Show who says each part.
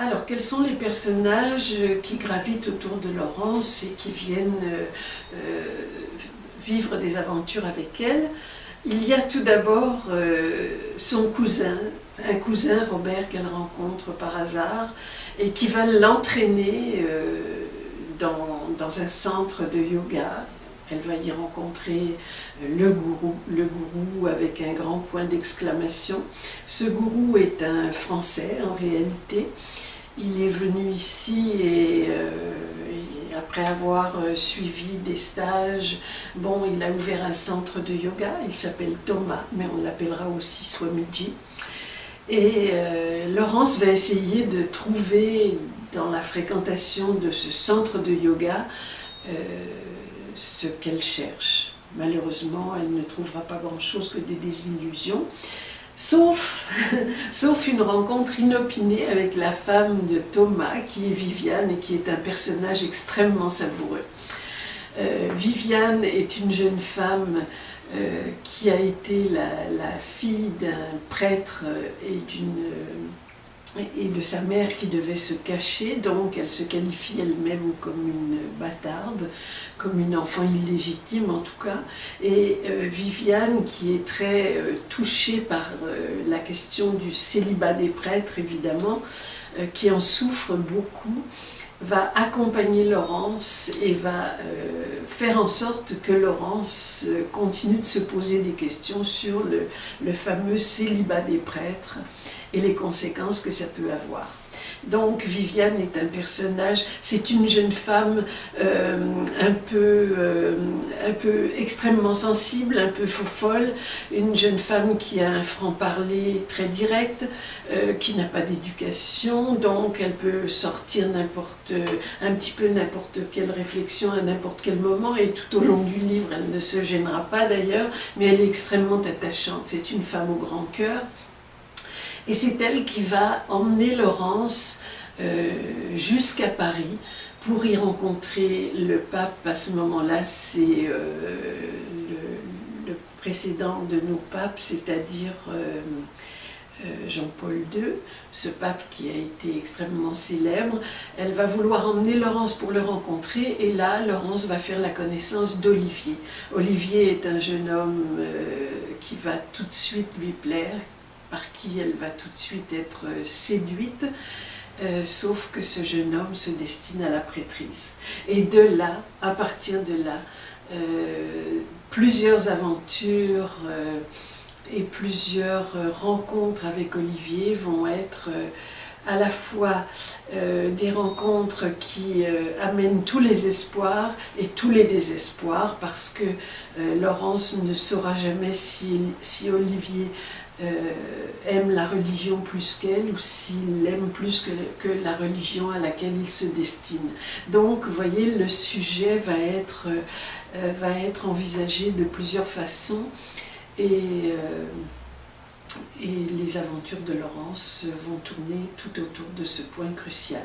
Speaker 1: Alors, quels sont les personnages qui gravitent autour de Laurence et qui viennent vivre des aventures avec elle? Il y a tout d'abord son cousin, un cousin, Robert, qu'elle rencontre par hasard et qui va l'entraîner dans un centre de yoga. Elle va y rencontrer le gourou avec un grand point d'exclamation. Ce gourou est un Français en réalité. Il est venu ici et après avoir suivi des stages, bon, il a ouvert un centre de yoga, il s'appelle Thomas, mais on l'appellera aussi Swamiji. Et Laurence va essayer de trouver dans la fréquentation de ce centre de yoga ce qu'elle cherche. Malheureusement, elle ne trouvera pas grand-chose que des désillusions, sauf une rencontre inopinée avec la femme de Thomas, qui est Viviane, et qui est un personnage extrêmement savoureux. Viviane est une jeune femme qui a été la fille d'un prêtre et de sa mère qui devait se cacher, donc elle se qualifie elle-même comme une bâtarde, comme une enfant illégitime en tout cas, et Viviane, qui est très touchée par la question du célibat des prêtres évidemment, qui en souffre beaucoup, va accompagner Laurence et va faire en sorte que Laurence continue de se poser des questions sur le fameux célibat des prêtres et les conséquences que ça peut avoir. Donc Viviane est un personnage, c'est une jeune femme un peu extrêmement sensible, un peu faux-folle, une jeune femme qui a un franc-parler très direct, qui n'a pas d'éducation, donc elle peut sortir un petit peu n'importe quelle réflexion à n'importe quel moment, et tout au long du livre, elle ne se gênera pas d'ailleurs, mais elle est extrêmement attachante. C'est une femme au grand cœur. Et c'est elle qui va emmener Laurence jusqu'à Paris pour y rencontrer le pape. À ce moment-là, c'est le précédent de nos papes, c'est-à-dire Jean-Paul II, ce pape qui a été extrêmement célèbre. Elle va vouloir emmener Laurence pour le rencontrer, et là, Laurence va faire la connaissance d'Olivier. Olivier est un jeune homme qui va tout de suite lui plaire, par qui elle va tout de suite être séduite, sauf que ce jeune homme se destine à la prêtrise. Et de là, à partir de là, plusieurs aventures et plusieurs rencontres avec Olivier vont être à la fois des rencontres qui amènent tous les espoirs et tous les désespoirs, parce que Laurence ne saura jamais si Olivier aime la religion plus qu'elle, ou s'il aime plus que la religion à laquelle il se destine. Donc, vous voyez, le sujet va être envisagé de plusieurs façons, et les aventures de Laurence vont tourner tout autour de ce point crucial.